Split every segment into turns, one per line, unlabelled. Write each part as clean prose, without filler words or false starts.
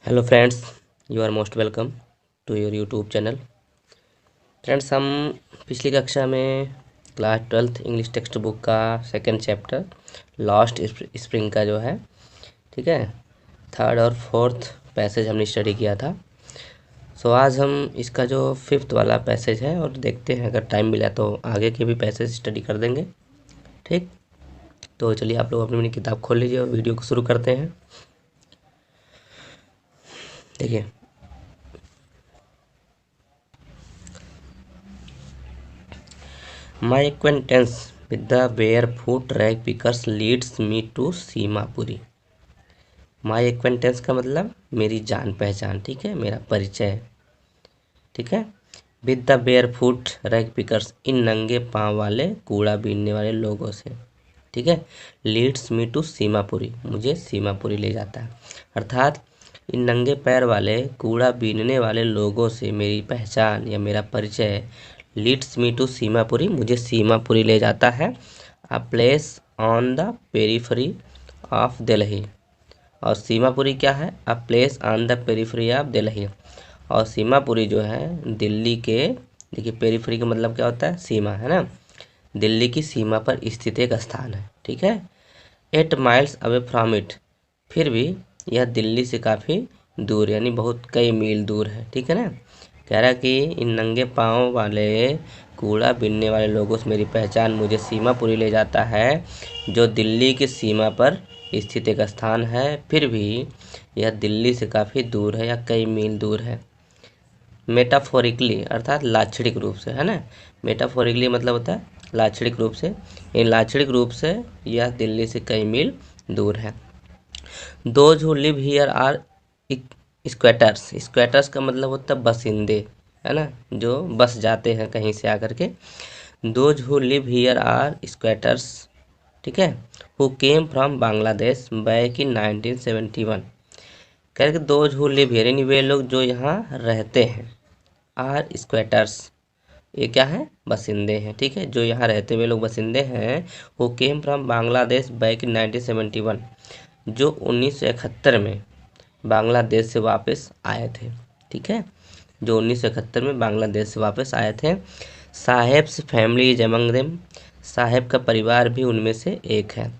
Hello friends, you are most welcome to your YouTube channel. Friends, हम पिछली कक्षा में class 12th English textbook का second chapter lost spring का जो है, ठीक है, थर्ड और फोर्थ पैसेज हमने स्टडी किया था। सो आज हम इसका जो फिफ्थ वाला पैसेज है और देखते हैं, अगर टाइम मिला तो आगे के भी पैसेज स्टडी कर देंगे। ठीक, तो चलिए आप लोग अपनी अपनी किताब खोल लीजिए और वीडियो को शुरू करते हैं। देखिए, My acquaintance with the barefoot rag pickers leads me to Seemapuri. My acquaintance का मतलब मेरी जान पहचान, ठीक है, मेरा परिचय, ठीक है। With the barefoot rag pickers, इन नंगे पाँव वाले कूड़ा बीनने वाले लोगों से, ठीक है। लीड्स मी टू सीमापुरी, मुझे सीमापुरी ले जाता है। अर्थात इन नंगे पैर वाले कूड़ा बीनने वाले लोगों से मेरी पहचान या मेरा परिचय लीड्स मी टू सीमापुरी, मुझे सीमापुरी ले जाता है। A place on the periphery of Delhi, और सीमापुरी क्या है? A place on the periphery of Delhi, और सीमापुरी जो है दिल्ली के, देखिए पेरीफरी का मतलब क्या होता है? सीमा, है ना। दिल्ली की सीमा पर स्थित एक स्थान है, ठीक है। 8 माइल्स अवे फ्रॉम इट, फिर भी यह दिल्ली से काफ़ी दूर, यानी बहुत कई मील दूर है, ठीक है ना। कह रहा है कि इन नंगे पाँव वाले कूड़ा बीनने वाले लोगों से मेरी पहचान मुझे सीमापुरी ले जाता है, जो दिल्ली की सीमा पर स्थित एक स्थान है, फिर भी यह दिल्ली से काफ़ी दूर है या कई मील दूर है। मेटाफोरिकली अर्थात लाक्षणिक रूप से, है ना। मेटाफोरिकली मतलब होता है लाक्षणिक रूप से, इन लाक्षणिक रूप से यह दिल्ली से कई मील दूर है। Those who live here are squatters, squatters का मतलब होता है बसिंदे, है ना, जो बस जाते हैं कहीं से आकर के। Those who live here are squatters, ठीक है, who came from Bangladesh back in 1971। कह रहे कि दोज हु लिव हियर, यानी वे लोग जो यहाँ रहते हैं, आर स्क्वेटर्स, ये क्या है? बसिंदे हैं, ठीक है, जो यहाँ रहते हुए लोग बसिंदे हैं। Who came from Bangladesh back in 1971, जो 1971 में बांग्लादेश से वापस आए थे, ठीक है, जो 1971 में बांग्लादेश से वापस आए थे। Saheb's family is among them, Saheb का परिवार भी उनमें से एक है,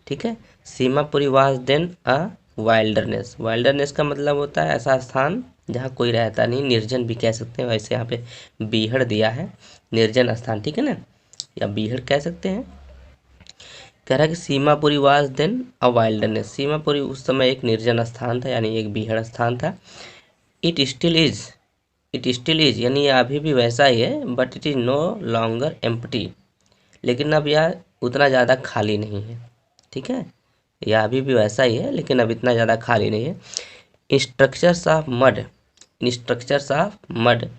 ठीक है। Seemapuri was then a wilderness, wilderness का मतलब होता है ऐसा स्थान जहाँ कोई रहता नहीं, निर्जन भी कह सकते हैं। वैसे यहाँ पे बीहड़ दिया है, निर्जन स्थान, ठीक है ना, या बीहड़ कह सकते हैं। कह रहा है कि Seemapuri was then a wilderness, Seemapuri उस समय एक निर्जन स्थान था, यानी एक बीहड़ स्थान था। It still is, it still is यानी यह अभी भी वैसा ही है, but it is no longer empty, लेकिन अब यह उतना ज़्यादा खाली नहीं है, ठीक है। यह अभी भी वैसा ही है, लेकिन अब इतना ज़्यादा खाली नहीं है। Structures of mud, structures of mud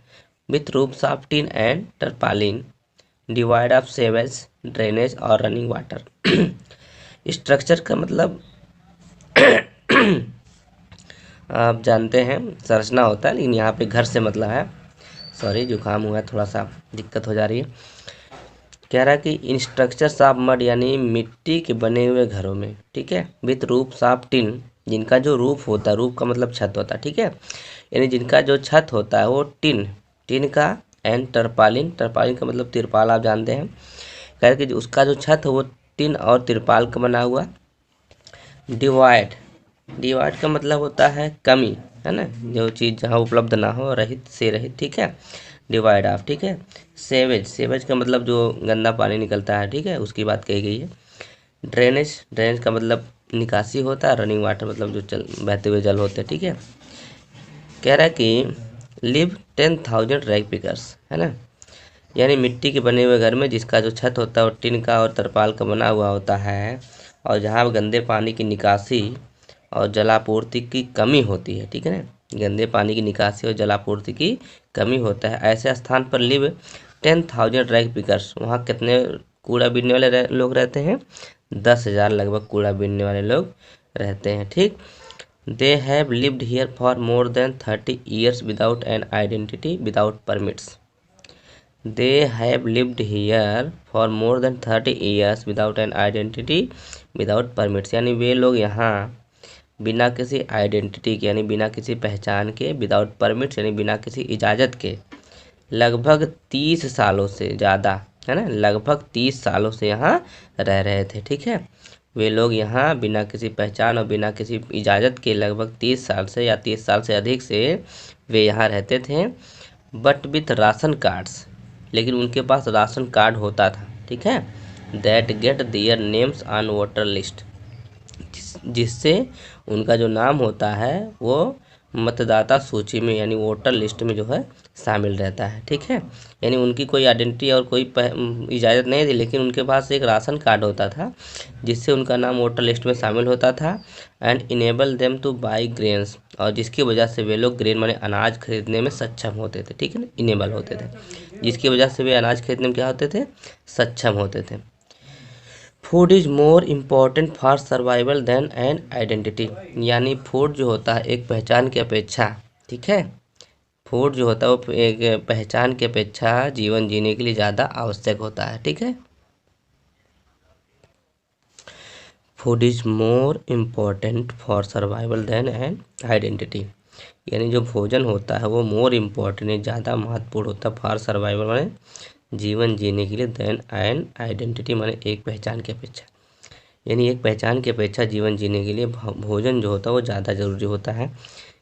with roofs of tin and tarpaulin, divide of sewage, drainage और रनिंग वाटर। स्ट्रक्चर का मतलब आप जानते हैं संरचना होता है, लेकिन यहाँ पे घर से मतलब है। सॉरी, जुकाम हुआ है, थोड़ा सा दिक्कत हो जा रही है। कह रहा है कि इंस्ट्रक्चर्स ऑफ मड यानी मिट्टी के बने हुए घरों में, ठीक है, विथ रूफ्स ऑफ टिन, जिनका जो रूफ होता है, रूफ का मतलब छत होता है, ठीक है, यानी जिनका जो छत होता है वो टिन, टिन का, एंड टरपालिन, टरपालिन का मतलब तिरपाल, आप जानते हैं। कह रहे कि उसका जो छत है वो टिन और तिरपाल का बना हुआ। डिवाइड, डिवाइड का मतलब होता है कमी, है ना, जो चीज़ जहाँ उपलब्ध ना हो, रहित से रहित, ठीक है, डिवाइड ऑफ, ठीक है। सेवेज, सेवेज का मतलब जो गंदा पानी निकलता है, ठीक है, उसकी बात कही गई है। ड्रेनेज, ड्रेनेज का मतलब निकासी होता है। रनिंग वाटर मतलब जो चल बहते हुए जल होते हैं, ठीक है। कह रहा है कि लिव 10,000 रैग पिकर्स, है ना, यानी मिट्टी के बने हुए घर में जिसका जो छत होता है वो टिन का और तरपाल का बना हुआ होता है, और जहाँ गंदे पानी की निकासी और जलापूर्ति की कमी होती है, ठीक है ना, गंदे पानी की निकासी और जलापूर्ति की कमी होता है, ऐसे स्थान पर लिव 10,000 रैग पिकर्स, वहाँ कितने कूड़ा बीनने वाले लोग रहते हैं? 10,000 लगभग कूड़ा बीनने वाले लोग रहते हैं, ठीक। They have lived here for more than 30 years without an identity, without permits. They have lived here for more than 30 years without an identity, without permits, यानी वे लोग यहाँ बिना किसी आइडेंटिटी के यानी बिना किसी पहचान के, विदाउट परमिट यानी बिना किसी इजाज़त के, लगभग 30 सालों से ज़्यादा, है ना, लगभग 30 सालों से यहाँ रह रहे थे। ठीक है, वे लोग यहाँ बिना किसी पहचान और बिना किसी इजाज़त के लगभग 30 साल से या 30 साल से अधिक से वे यहाँ रहते थे। बट विथ राशन कार्ड्स, लेकिन उनके पास राशन कार्ड होता था। ठीक है, that get their names on voter list, जिससे उनका जो नाम होता है वो मतदाता सूची में यानी वोटर लिस्ट में जो है शामिल रहता है। ठीक है, यानी उनकी कोई आइडेंटिटी और कोई इजाज़त नहीं थी, लेकिन उनके पास एक राशन कार्ड होता था जिससे उनका नाम वोटर लिस्ट में शामिल होता था। And enable them two by grains, और जिसकी वजह से वे लोग ग्रेन माने अनाज खरीदने में सक्षम होते थे। ठीक है ना, इनेबल होते थे, जिसकी वजह से वे अनाज खरीदने में क्या होते थे, सक्षम होते थे। Food is more important for survival than an identity, यानी फूड जो होता है एक पहचान की अपेक्षा, ठीक है, फूड जो होता है वो एक पहचान की अपेक्षा जीवन जीने के लिए ज़्यादा आवश्यक होता है। ठीक है, food is more important for survival than an identity, यानी जो भोजन होता है वो मोर इम्पॉर्टेंट है, ज़्यादा महत्वपूर्ण होता है, फॉर सर्वाइवल माने जीवन जीने के लिए, देन एन आइडेंटिटी माने एक पहचान की अपेक्षा, यानी एक पहचान की अपेक्षा जीवन जीने के लिए भोजन जो होता है वो ज़्यादा ज़रूरी होता है।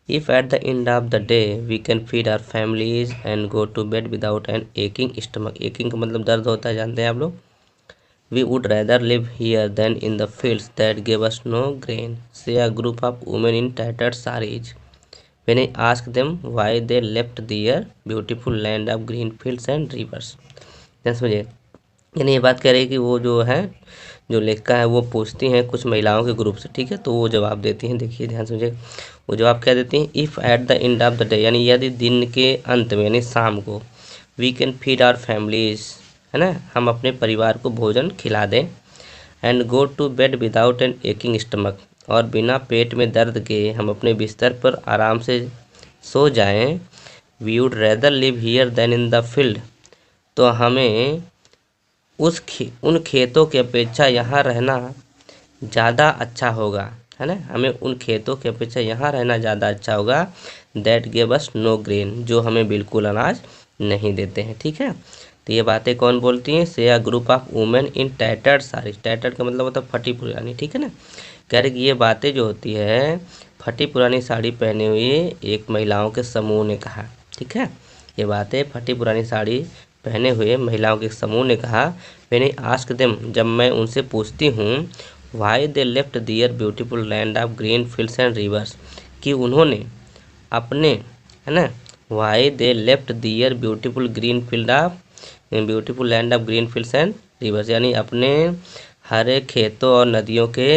If at the end of the day we can feed our families and go to bed without an aching stomach, aching का मतलब दर्द होता है, जानते हैं आप लोग। We would rather live here than in the fields that give us no grain, says a group of women in tattered saris when I ask them why they left their beautiful land of green fields and reverse. ध्यान समझिए, यानी ये बात कह रही है कि वो जो है, जो लेखिका है वो पूछती हैं कुछ महिलाओं के ग्रुप से। ठीक है, तो वो जवाब देती हैं, देखिए ध्यान समझिए, वो जवाब क्या देती हैं, if at the end of the day, यानी यदि दिन के अंत में यानी शाम को, we can feed our families, है ना, हम अपने परिवार को भोजन खिला दें, and go to bed without an aching stomach, और बिना पेट में दर्द के हम अपने बिस्तर पर आराम से सो जाएं, we would rather live here than in the field, तो हमें उन खेतों की अपेक्षा यहाँ रहना ज़्यादा अच्छा होगा, है ना, हमें उन खेतों की अपेक्षा यहाँ रहना ज़्यादा अच्छा होगा, that give us no grain, जो हमें बिल्कुल अनाज नहीं देते हैं। ठीक है, तो ये बातें कौन बोलती हैं, से a group of women in tattered sari, tattered का मतलब होता है फटी पुरानी। ठीक है ना, कह रहे कि ये बातें जो होती है फटी पुरानी साड़ी पहने हुए एक महिलाओं के समूह ने कहा। ठीक है, ये बातें फटी पुरानी साड़ी पहने हुए महिलाओं के समूह ने कहा। मैंने आस्क देम, जब मैं उनसे पूछती हूँ, why they left their beautiful land of green fields and rivers, कि उन्होंने अपने, है ना, why they left their beautiful green field of beautiful land of green fields and rivers, यानी अपने हरे खेतों और नदियों के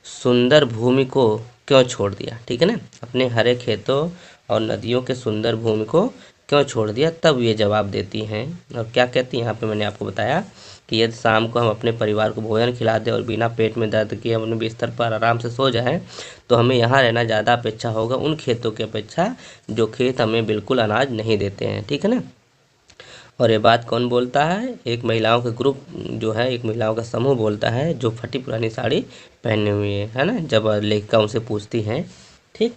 सुंदर भूमि को क्यों छोड़ दिया। ठीक है ना, अपने हरे खेतों और नदियों के सुंदर भूमि को क्यों छोड़ दिया, तब ये जवाब देती हैं। और क्या कहती हैं यहाँ पे मैंने आपको बताया कि यदि शाम को हम अपने परिवार को भोजन खिला दें और बिना पेट में दर्द किए हम अपने बिस्तर पर आराम से सो जाएं, तो हमें यहाँ रहना ज़्यादा अपेक्षा होगा उन खेतों की अपेक्षा जो खेत हमें बिल्कुल अनाज नहीं देते हैं। ठीक है ना, और ये बात कौन बोलता है, एक महिलाओं का ग्रुप जो है, एक महिलाओं का समूह बोलता है जो फटी पुरानी साड़ी पहने हुए है ना, जब लेखिका उनसे पूछती हैं। ठीक,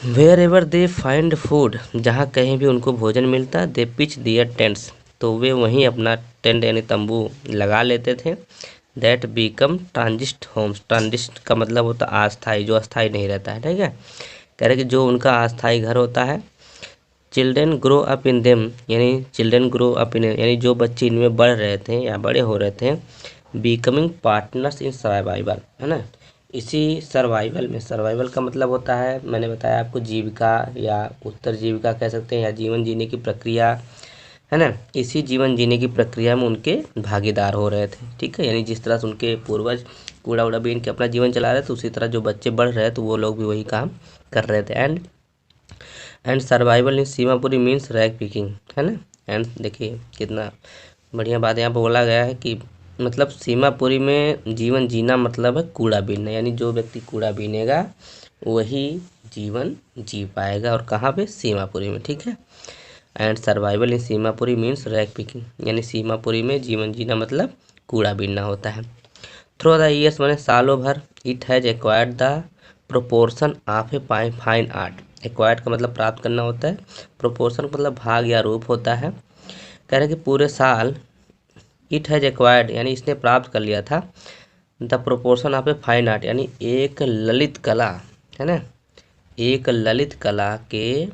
wherever they find food, जहाँ कहीं भी उनको भोजन मिलता, दे पिच दियर टेंट्स, तो वे वहीं अपना टेंट यानी तंबू लगा लेते थे। दैट बिकम ट्रांजिस्ट होम्स, ट्रांजिस्ट का मतलब होता है अस्थाई, जो अस्थाई नहीं रहता है। ठीक है, कह रहे कि जो उनका अस्थाई घर होता है। Children grow up in them, यानी चिल्ड्रेन ग्रो अप इन, यानी जो बच्चे इनमें बढ़ रहे थे या बड़े हो रहे थे, बिकमिंग पार्टनर्स इन सर्वाइवल, है ना, इसी सर्वाइवल में, सर्वाइवल का मतलब होता है, मैंने बताया आपको, जीविका या उत्तर जीविका कह सकते हैं, या जीवन जीने की प्रक्रिया, है ना, इसी जीवन जीने की प्रक्रिया में उनके भागीदार हो रहे थे। ठीक है, यानी जिस तरह से उनके पूर्वज कूड़ा उड़ा बीन के अपना जीवन चला रहे थे, उसी तरह जो बच्चे बढ़ रहे थे तो वो लोग भी वही काम कर रहे थे। And survival in Seemapuri means rag picking, है ना। एंड देखिए कितना बढ़िया बात यहाँ पर बोला गया है कि मतलब सीमापुरी में जीवन जीना मतलब है कूड़ा बीनना, यानी जो व्यक्ति कूड़ा बीनेगा वही जीवन जी पाएगा, और कहाँ पे, सीमापुरी में। ठीक है, and survival in Seemapuri means rag picking, यानी सीमापुरी में जीवन जीना मतलब कूड़ा बीनना होता है। थ्रू द ईयर्स मैंने सालों भर, it has acquired the proportion of a fine art. Acquired का मतलब प्राप्त करना होता है, प्रोपोर्शन का मतलब भाग या रूप होता है। कह रहे हैं कि पूरे साल, इट हैज एक्वायर्ड यानी इसने प्राप्त कर लिया था, the proportion of a fine art यानी एक ललित कला, है ना, एक ललित कला के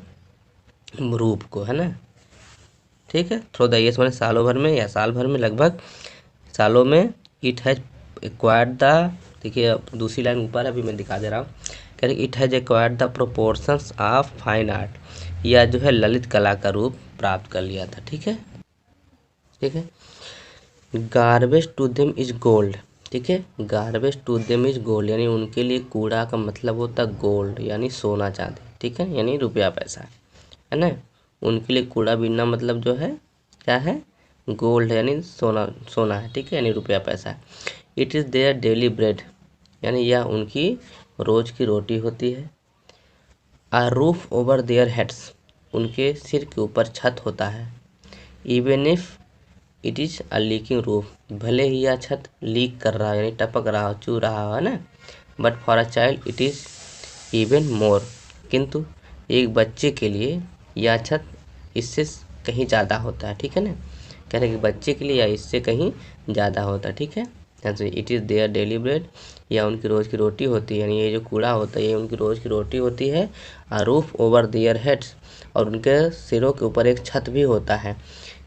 रूप को, है ना, ठीक है। थ्रू द ईयर्स मैंने सालों भर में या साल भर में, लगभग सालों में, इट हैज एक्वायर्ड द, देखिए दूसरी लाइन ऊपर अभी मैं दिखा दे रहा हूँ, कह रहे it has acquired the proportions of fine art, या जो है ललित कला का रूप प्राप्त कर लिया था, ठीक है, ठीक है। Garbage to them is gold, ठीक है, garbage to them is gold यानी उनके लिए कूड़ा का मतलब होता है गोल्ड यानी सोना चांदी, ठीक है, यानी रुपया पैसा, है ना। उनके लिए कूड़ा बीनना मतलब जो है क्या है, गोल्ड है यानी सोना, सोना है, ठीक है, यानी रुपया पैसा है। It is their daily bread यानी यह उनकी रोज़ की रोटी होती है। आ रूफ ओवर देयर हेड्स उनके सिर के ऊपर छत होता है। Even if it is a leaking roof भले ही यह छत लीक कर रहा है यानी टपक रहा हो, चू रहा हो, है ना, but for a child it is even more, किंतु एक बच्चे के लिए यह छत इससे कहीं ज़्यादा होता है, ठीक है ना। कह रहे कि बच्चे के लिए या इससे कहीं ज़्यादा होता है, ठीक है। It is their daily bread या उनकी रोज़ की रोटी होती है, यानी ये जो कूड़ा होता है ये उनकी रोज़ की रोटी होती है। आ रूफ ओवर देयर हेड्स और उनके सिरों के ऊपर एक छत भी होता है।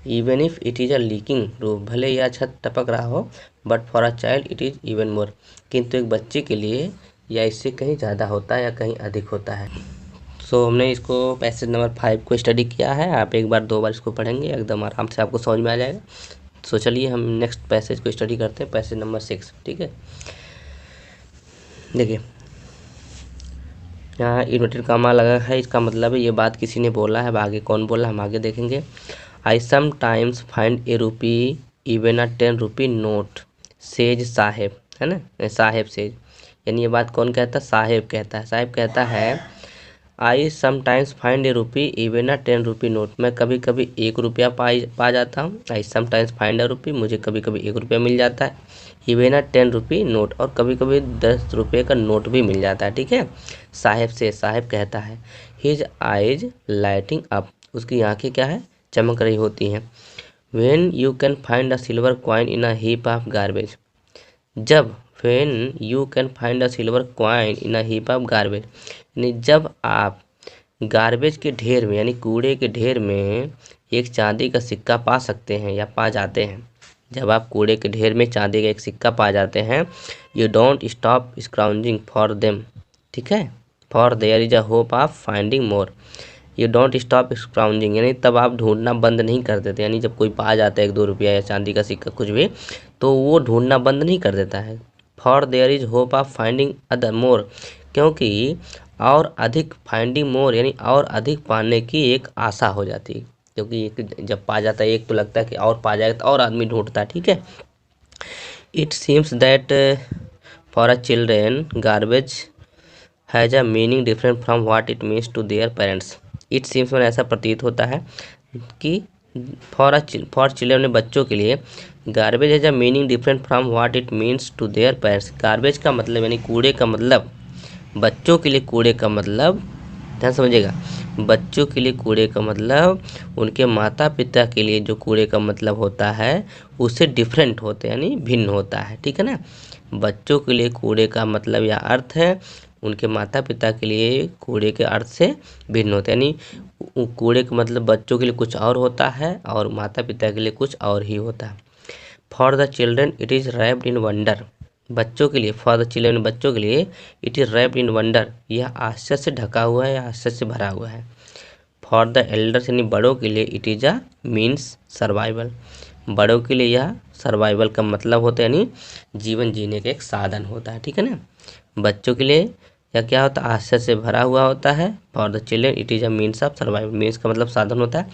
Even if it is a leaking roof भले यह छत टपक रहा हो, but for a child it is even more, किंतु एक बच्चे के लिए या इससे कहीं ज़्यादा होता है या कहीं अधिक होता है। सो हमने इसको पैसेज नंबर 5 को स्टडी किया है। आप एक बार 2 बार इसको पढ़ेंगे एकदम आराम से आपको समझ में आ जाएगा। सो चलिए हम नेक्स्ट पैसेज को स्टडी करते हैं, पैसेज नंबर 6, ठीक है। देखिए यहाँ इन्वर्टेड कॉमा लगा है, इसका मतलब है ये बात किसी ने बोला है। अब आगे कौन बोला हम आगे देखेंगे। I sometimes find a rupee even a 10 rupee note says Saheb, है ना, साहेब सेज यानी ये बात कौन कहता है, साहेब कहता है। साहेब कहता है I sometimes find a rupee even a 10 rupee note, मैं कभी कभी 1 रुपया पा जाता हूँ। आई समटाइम्स फाइंड अ रुपी मुझे कभी कभी 1 रुपया मिल जाता है। इवन अ 10 रुपी नोट और कभी कभी 10 रुपये का नोट भी मिल जाता है, ठीक है। साहेब से, साहेब कहता है हिज आइज लाइटिंग अप, उसकी आंखें क्या है, चमक रही होती हैं। When you can find a silver coin in a heap of garbage, जब when you can find a silver coin in a heap of garbage यानी जब आप गार्बेज के ढेर में यानी कूड़े के ढेर में एक चांदी का सिक्का पा सकते हैं या पा जाते हैं, जब आप कूड़े के ढेर में चांदी का एक सिक्का पा जाते हैं, you don't stop scrounging for them, ठीक है, for there is a hope of finding more. You don't stop scrounging यानी तब आप ढूंढना बंद नहीं कर देते, यानी जब कोई पा जाता है 1-2 रुपया या चांदी का सिक्का कुछ भी, तो वो ढूंढना बंद नहीं कर देता है। For there is hope of finding other more, क्योंकि और अधिक, फाइंडिंग मोर यानी और अधिक पाने की एक आशा हो जाती है, क्योंकि एक जब पा जाता है एक तो लगता है कि और पा जाएगा तो और आदमी ढूंढता है, ठीक है। It seems that for a children garbage has a meaning different from what it means to their parents. It seems में ऐसा प्रतीत होता है कि फॉर चिल्ड्रन बच्चों के लिए garbage has a meaning different from what it means to their parents. Garbage का मतलब यानी कूड़े का मतलब, बच्चों के लिए कूड़े का मतलब, ध्यान समझिएगा, बच्चों के लिए कूड़े का मतलब उनके माता पिता के लिए जो कूड़े का मतलब होता है उससे डिफरेंट होता है यानी भिन्न होता है, ठीक है ना। बच्चों के लिए कूड़े का मतलब या अर्थ है उनके माता पिता के लिए कूड़े के अर्थ से भिन्न होता है, यानी कूड़े का मतलब बच्चों के लिए कुछ और होता है और माता पिता के लिए कुछ और ही होता है। For the children it is wrapped in wonder, बच्चों के लिए, फॉर द चिल्ड्रन बच्चों के लिए, it is wrapped in wonder यह आश्चर्य से ढका हुआ है या आश्चर्य से भरा हुआ है। फॉर द एल्डर्स यानी बड़ों के लिए, it is a means survival, बड़ों के लिए यह सर्वाइवल का मतलब होता है यानी जीवन जीने का एक साधन होता है, ठीक है ना। बच्चों के लिए या क्या होता है, आश्चर्य से भरा हुआ होता है। For the children it is a means of survival, means का मतलब साधन होता है।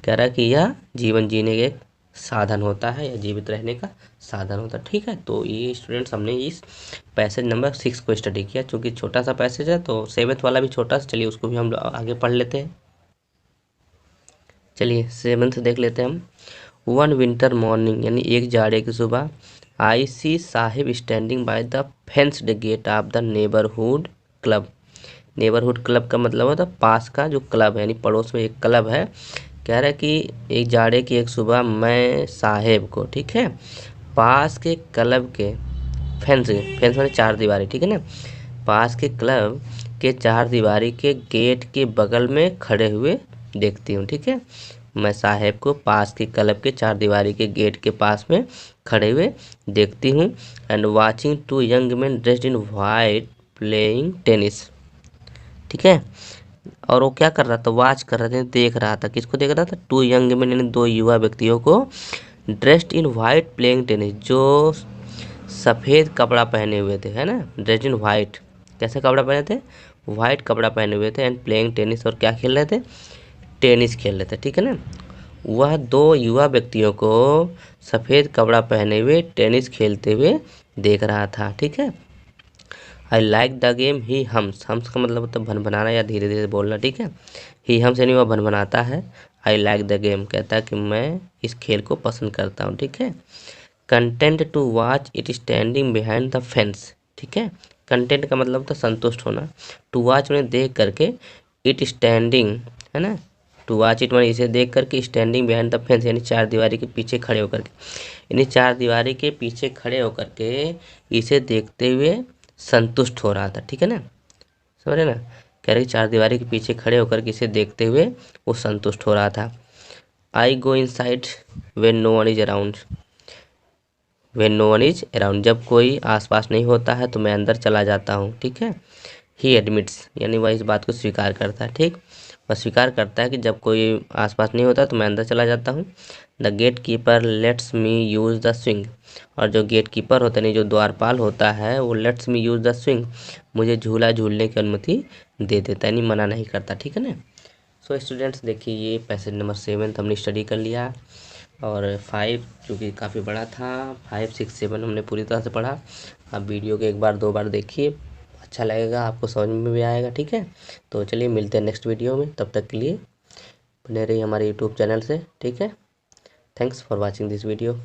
कह रहा है कि यह जीवन जीने का एक साधन होता है या जीवित रहने का साधन होता है, ठीक है। तो ये स्टूडेंट्स हमने इस पैसेज नंबर 6 को स्टडी किया, चूँकि छोटा सा पैसेज है तो 7th वाला भी छोटा सा, चलिए उसको भी हम आगे पढ़ लेते हैं। चलिए 7th देख लेते हैं हम। वन विंटर मॉर्निंग यानी एक जाड़े की सुबह, I see Sahib standing by the fenced gate of the neighbourhood club. Neighbourhood club का मतलब होता है पास का जो क्लब है, यानी पड़ोस में एक क्लब है। कह रहा है कि एक जाड़े की एक सुबह मैं साहेब को, ठीक है, पास के क्लब के फेंस, फेंस माने चार दीवारी, ठीक है ना, पास के क्लब के चार दीवारी के गेट के बगल में खड़े हुए देखती हूँ, ठीक है। मैं साहेब को पास के क्लब के चार दीवारी के गेट के पास में खड़े हुए देखती हूँ। And watching two young man dressed in white playing tennis, ठीक है। और वो क्या कर रहा था, वॉच कर रहा था, देख रहा था, किसको देख रहा था, टू यंग मैन यानी दो युवा व्यक्तियों को, dressed in white playing tennis, जो सफ़ेद कपड़ा पहने हुए थे, है ना, ड्रेस्ड इन वाइट, कैसे कपड़ा पहने थे, वाइट कपड़ा पहने हुए थे, एंड प्लेइंग टेनिस, और क्या खेल रहे थे, टेनिस खेल रहे थे, ठीक है ना। वह दो युवा व्यक्तियों को सफ़ेद कपड़ा पहने हुए टेनिस खेलते हुए देख रहा था, ठीक है। I like the game he hums, hums का मतलब होता है भनभनाना या धीरे धीरे बोलना, ठीक है। ही हम्स यानी वह भनभनाता है। आई लाइक द गेम कहता है कि मैं इस खेल को पसंद करता हूँ, ठीक है। Content to watch it standing behind the fence, ठीक है। कंटेंट का मतलब होता है संतुष्ट होना। टू वॉच उन्हें देख करके, इट स्टैंडिंग, है ना, टू वॉच इट मैंने इसे देख करके, स्टैंडिंग बिहाइंड द फेंस यानी चार दीवारी के पीछे खड़े होकर के, यानी चार दीवारी के पीछे खड़े होकर के इसे देखते हुए संतुष्ट हो रहा था, ठीक है ना, समझ रहे ना। कह रहे चार दीवारी के पीछे खड़े होकर के इसे देखते हुए वो संतुष्ट हो रहा था। I go inside when no one is around, when no one is around, जब कोई आसपास नहीं होता है तो मैं अंदर चला जाता हूँ, ठीक है। ही एडमिट्स यानी वह इस बात को स्वीकार करता है, ठीक, वह स्वीकार करता है कि जब कोई आसपास नहीं होता तो मैं अंदर चला जाता हूँ। The gatekeeper lets me use the swing, और जो गेट कीपर होता है नहीं जो द्वारपाल होता है वो let's me use the swing, मुझे झूला झूलने की अनुमति दे देता है, नहीं मना नहीं करता, ठीक है ना। सो स्टूडेंट्स देखिए ये पैसेज नंबर 7 हमने स्टडी कर लिया, और 5 चूँकि काफ़ी बड़ा था, 5, 6, 7 हमने पूरी तरह से पढ़ा। आप वीडियो को एक बार दो बार देखिए, अच्छा लगेगा, आपको समझ में भी आएगा, ठीक है। तो चलिए मिलते हैं नेक्स्ट वीडियो में, तब तक के लिए बने रहिए हमारे यूट्यूब चैनल से, ठीक है। Thanks for watching this video.